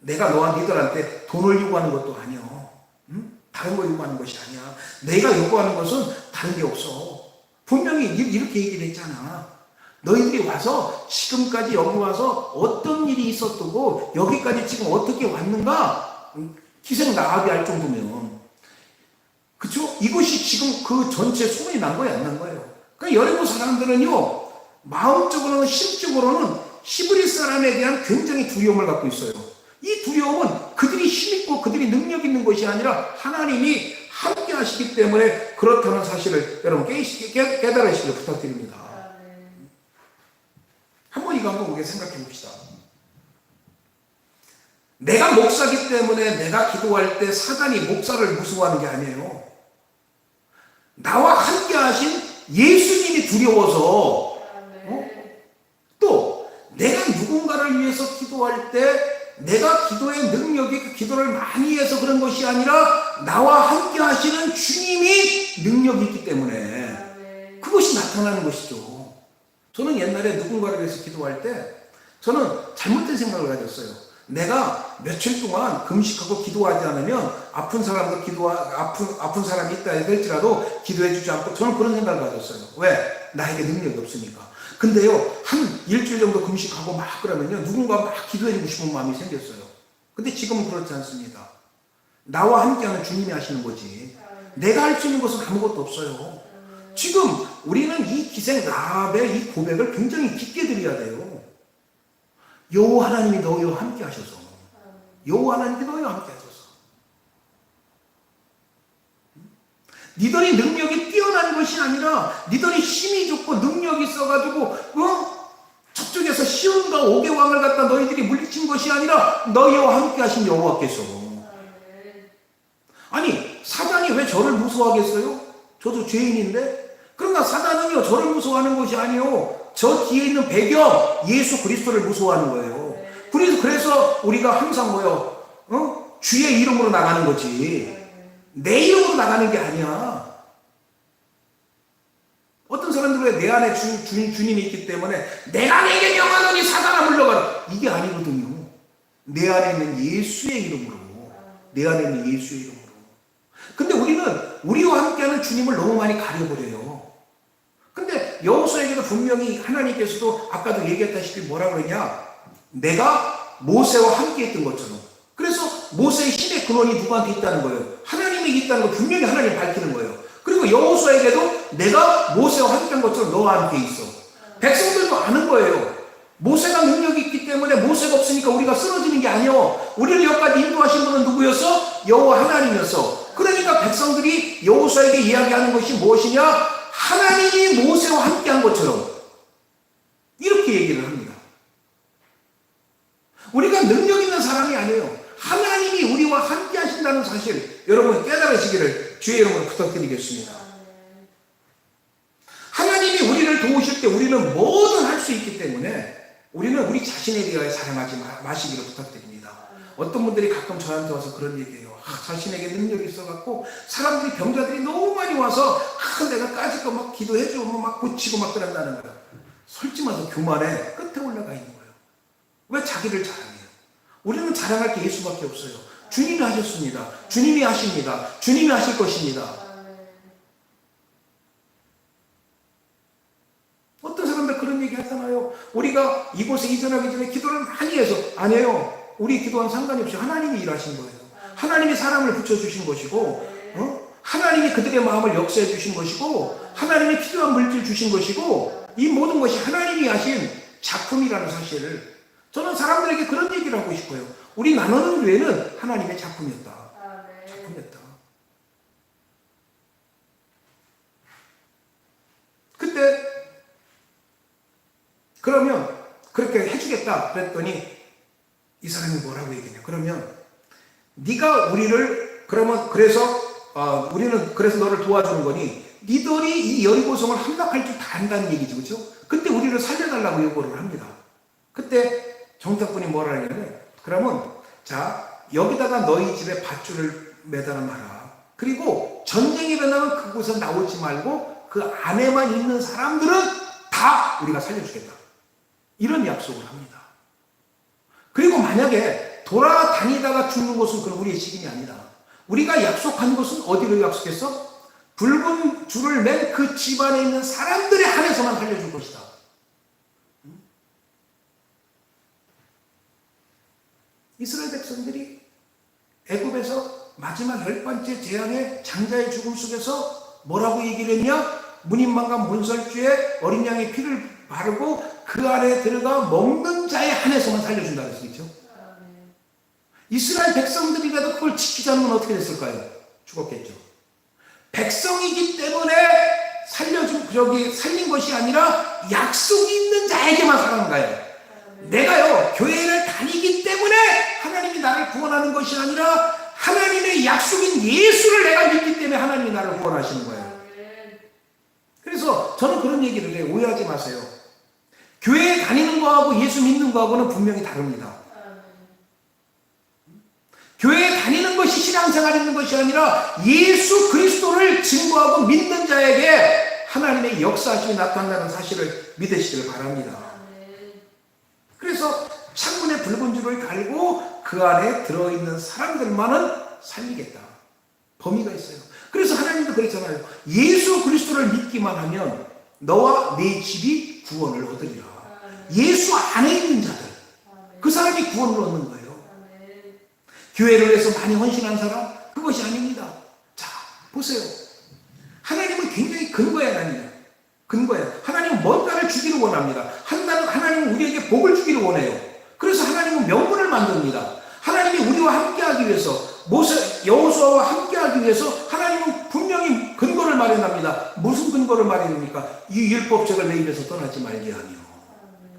내가 너와 너희들한테 돈을 요구하는 것도 아니야. 응? 다른 거 요구하는 것이 아니야. 내가 요구하는 것은 다른 게 없어. 분명히 이렇게 얘기를 했잖아. 너희들이 와서 지금까지 여기 와서 어떤 일이 있었고 여기까지 지금 어떻게 왔는가 기생 라합이 알 정도면, 그쵸? 이것이 지금 그 전체 소문이 난 거예요, 안 난 거예요? 그러니까 여러분 사람들은요 마음적으로는 심적으로는 히브리 사람에 대한 굉장히 두려움을 갖고 있어요. 이 두려움은 그들이 힘있고 그들이 능력 있는 것이 아니라 하나님이 함께 하시기 때문에 그렇다는 사실을 여러분 깨달으시길 부탁드립니다. 한번 이거 한번 우리가 생각해 봅시다. 내가 목사기 때문에 내가 기도할 때 사단이 목사를 무서워하는 게 아니에요. 나와 함께 하신 예수님이 두려워서, 또 내가 누군가를 위해서 기도할 때 내가 기도의 능력이 그 기도를 많이 해서 그런 것이 아니라 나와 함께 하시는 주님이 능력이 있기 때문에 그것이 나타나는 것이죠. 저는 옛날에 누군가를 위해서 기도할 때 저는 잘못된 생각을 가졌어요. 내가 며칠 동안 금식하고 기도하지 않으면 아픈 사람도 아픈 사람이 있다 할지라도 기도해 주지 않고, 저는 그런 생각을 가졌어요. 왜? 나에게 능력이 없으니까. 근데요 한 일주일 정도 금식하고 막 그러면요 누군가 막 기도해 주고 싶은 마음이 생겼어요. 근데 지금은 그렇지 않습니다. 나와 함께하는 주님이 하시는 거지 내가 할 수 있는 것은 아무것도 없어요. 지금 우리는 이 기생 라합의 이 고백을 굉장히 깊게 드려야 돼요. 여호와 하나님이 너희와 함께 하셔서, 여호와 하나님이 너희와 함께 하셔서, 니들이 능력이 뛰어난 것이 아니라 니들이 힘이 좋고 능력이 있어가지고 저쪽에서 시온과 옥의 왕을 갖다 너희들이 물리친 것이 아니라 너희와 함께 하신 여호와께서. 아니 사단이 왜 저를 무서워하겠어요? 저도 죄인인데. 그러나 사단은요 저를 무서워하는 것이 아니요 저 뒤에 있는 배경 예수 그리스도를 무서워하는 거예요. 그래서 우리가 항상 주의 이름으로 나가는 거지 내 이름으로 나가는 게 아니야. 어떤 사람들은 내 안에 주님이 있기 때문에 내가 내게 명하노니 사단아 물러가라, 이게 아니거든요. 내 안에 있는 예수의 이름으로, 내 안에 있는 예수의 이름으로. 근데 우리는 우리와 함께하는 주님을 너무 많이 가려버려요. 근데 여호수아에게도 분명히 하나님께서도 아까도 얘기했다시피 뭐라 그러냐, 내가 모세와 함께 했던 것처럼. 그래서 모세의 힘의 근원이 누구한테 있다는 거예요? 하나님에게 있다는 거 분명히 하나님이 밝히는 거예요. 그리고 여호수아에게도 내가 모세와 함께한 것처럼 너와 함께 있어. 백성들도 아는 거예요. 모세가 능력이 있기 때문에 모세가 없으니까 우리가 쓰러지는 게 아니요, 우리를 여기까지 인도하신 분은 누구였어? 여호와 하나님이었어. 그러니까 백성들이 여호수아에게 이야기하는 것이 무엇이냐? 하나님이 모세와 함께한 것처럼 이렇게 얘기를 합니다. 우리가 능력 있는 사람이 아니에요. 하나님이 우리와 함께 하신다는 사실 여러분 깨달으시기를 주의 이름으로 부탁드리겠습니다. 하나님이 우리를 도우실 때 우리는 뭐든 할 수 있기 때문에 우리는 우리 자신에 대하여 자랑하지 마시기를 부탁드립니다. 어떤 분들이 가끔 저한테 와서 그런 얘기해요. 자신에게 능력이 있어갖고 사람들이 병자들이 너무 많이 와서 내가 까짓 거 막 기도해주고 막 고치고 막 그런다는 거야. 솔직해서 교만에 끝에 올라가 있는 거예요. 왜 자기를 자랑해요? 우리는 자랑할 게 예수밖에 없어요. 주님이 하셨습니다. 주님이 하십니다. 주님이 하실 것입니다. 어떤 사람들 그런 얘기 하잖아요. 우리가 이곳에 이전하기 전에 기도를 많이 해서. 아니에요. 우리 기도와는 상관이 없이 하나님이 일하신 거예요. 하나님이 사람을 붙여주신 것이고, 하나님이 그들의 마음을 역사해 주신 것이고, 하나님이 필요한 물질 주신 것이고, 이 모든 것이 하나님이 하신 작품이라는 사실을 저는 사람들에게 그런 얘기를 하고 싶어요. 우리 나누는 교회는 하나님의 작품이었다. 작품이었다. 그때 그러면 그렇게 해주겠다 그랬더니 이 사람이 뭐라고 얘기했냐. 그러면 네가 우리를 그러면 그래서 우리는 그래서 너를 도와주는 거니 니들이 이 여리고성을 함락할 줄 다 안다는 얘기죠. 그렇죠? 그때 우리를 살려달라고 요구를 합니다. 그때 정탁군이 뭐라 하냐면 그러면 자 여기다가 너희 집에 밧줄을 매달아 놔라. 그리고 전쟁이 일어나면 그곳에서 나오지 말고 그 안에만 있는 사람들은 다 우리가 살려주겠다. 이런 약속을 합니다. 그리고 만약에 돌아다니다가 죽는 것은 그럼 우리의 책임이 아니다. 우리가 약속한 것은 어디로 약속했어? 붉은 줄을 맨 그 집안에 있는 사람들의 한해서만 살려줄 것이다. 이스라엘 백성들이 애굽에서 마지막 10번째 재앙의 장자의 죽음 속에서 뭐라고 얘기를 했냐? 문인방과 문설주에 어린 양의 피를 바르고 그 안에 들어가 먹는 자의 한해서만 살려준다 그랬죠. 이스라엘 백성들이라도 그걸 지키지 않으면 어떻게 됐을까요? 죽었겠죠. 백성이기 때문에 살린 것이 아니라 약속이 있는 자에게만 살아난 거예요. 내가요 교회를 다니기 때문에 하나님이 나를 구원하는 것이 아니라 하나님의 약속인 예수를 내가 믿기 때문에 하나님이 나를 구원하시는 거예요. 그래서 저는 그런 얘기를 해요. 오해하지 마세요. 교회에 다니는 거하고 예수 믿는 거하고는 분명히 다릅니다. 교회에 다니는 것이 신앙생활 있는 것이 아니라 예수 그리스도를 증거하고 믿는 자에게 하나님의 역사하심이 나타난다는 사실을 믿으시길 바랍니다. 그래서 창문에 붉은 줄을 달고 그 안에 들어있는 사람들만은 살리겠다. 범위가 있어요. 그래서 하나님도 그랬잖아요. 예수 그리스도를 믿기만 하면 너와 네 집이 구원을 얻으리라. 예수 안에 있는 자들, 그 사람이 구원을 얻는 거예요. 교회를 위해서 많이 헌신한 사람? 그것이 아닙니다. 자, 보세요. 하나님은 굉장히 근거의 하나님이에요. 근거예요. 하나님은 뭔가를 주기를 원합니다. 하나님은 우리에게 복을 주기를 원해요. 그래서 하나님은 명분을 만듭니다. 하나님이 우리와 함께하기 위해서, 여호수아와 함께하기 위해서 하나님은 분명히 근거를 마련합니다. 무슨 근거를 마련합니까? 이 율법책을 내 입에서 떠나지 말게 하며.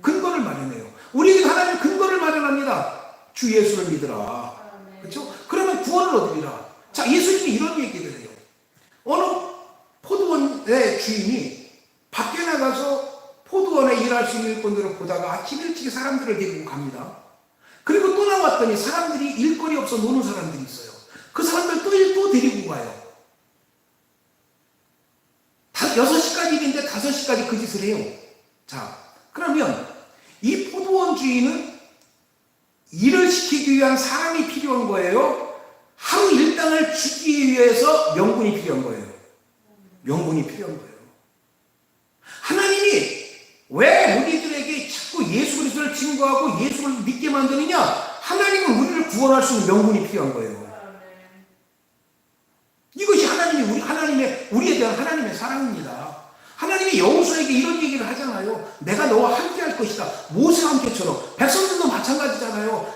근거를 마련해요. 우리에게 하나님 근거를 마련합니다. 주 예수를 믿으라. 그렇죠? 그러면 구원을 얻으리라. 자, 예수님이 이런 얘기를 해요. 어느 포도원의 주인이 밖에 나가서 포도원에 일할 수 있는 일꾼들을 보다가 아침 일찍 사람들을 데리고 갑니다. 그리고 또 나왔더니 사람들이 일거리 없어 노는 사람들이 있어요. 그 사람들 또 데리고 가요. 6시까지 일인데 5시까지 그 짓을 해요. 자, 그러면 이 포도원 주인은 일을 시키기 위한 사람이 필요한 거예요? 하루 일당을 주기 위해서 명분이 필요한 거예요? 명분이 필요한 거예요. 하나님이 왜 우리들에게 자꾸 예수 그리스도를 증거하고 예수를 믿게 만드느냐? 하나님은 우리를 구원할 수 있는 명분이 필요한 거예요. 이것이 우리에 대한 하나님의 사랑입니다. 하나님이 여호수아에게 이런 얘기를 하잖아요. 내가 너와 함께 할 것이다. 모세와 함께처럼. 백성들도 마찬가지잖아요.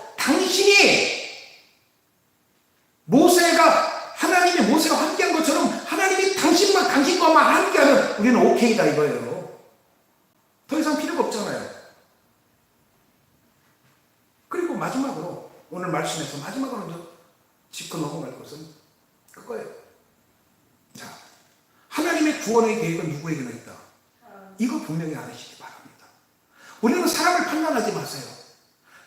하나님이 모세가 함께한 것처럼 하나님이 당신과만 함께하면 우리는 오케이다 이거예요. 더 이상 필요가 없잖아요. 그리고 마지막으로 오늘 말씀에서 마지막으로 짚고 넘어갈 것은 그거예요. 자, 하나님의 구원의 계획은 누구에게나 있다. 이거 분명히 알으시기 바랍니다. 우리는 사람을 판단하지 마세요.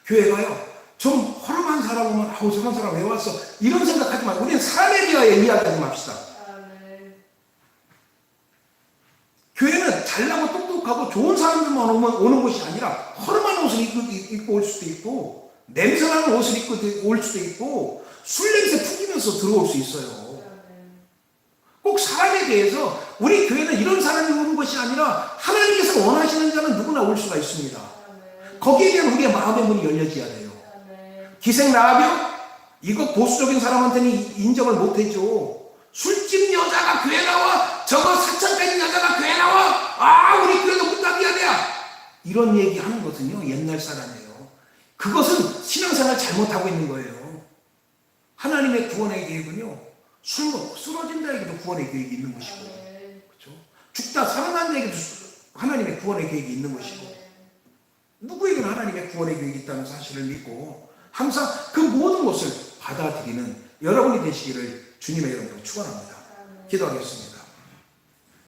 교회가요, 좀 허름한 사람 오면 아우 저런 사람 왜 왔어? 이런 생각하지 말고 우리는 사람에 대하여 이야기하지 맙시다. 교회는 잘나고 똑똑하고 좋은 사람들만 오는 곳이 아니라 허름한 옷을 입고 올 수도 있고 냄새나는 옷을 입고 올 수도 있고 술 냄새 풍기면서 들어올 수 있어요. 꼭 사람에 대해서 우리 교회는 이런 사람이 오는 것이 아니라 하나님께서 원하시는 자는 누구나 올 수가 있습니다. 거기에 대한 우리의 마음의 문이 열려져야 돼요. 기생 라합이요? 이거 보수적인 사람한테는 인정을 못해줘. 술집 여자가 교회 나와. 저거 사창가 있는 여자가 교회 나와. 아, 우리 교회도 문 닫아야 돼. 이런 얘기 하는 것은요, 옛날 사람이에요. 그것은 신앙생활 잘못하고 있는 거예요. 하나님의 구원의 계획은요, 술 먹고 쓰러진 자에게도 구원의 계획이 있는 것이고, 그렇죠? 죽다 살아난 자에게도 하나님의 구원의 계획이 있는 것이고, 누구에게나 하나님의 구원의 계획이 있다는 사실을 믿고 항상 그 모든 것을 받아들이는 여러분이 되시기를 주님의 이름으로 축원합니다. 기도하겠습니다.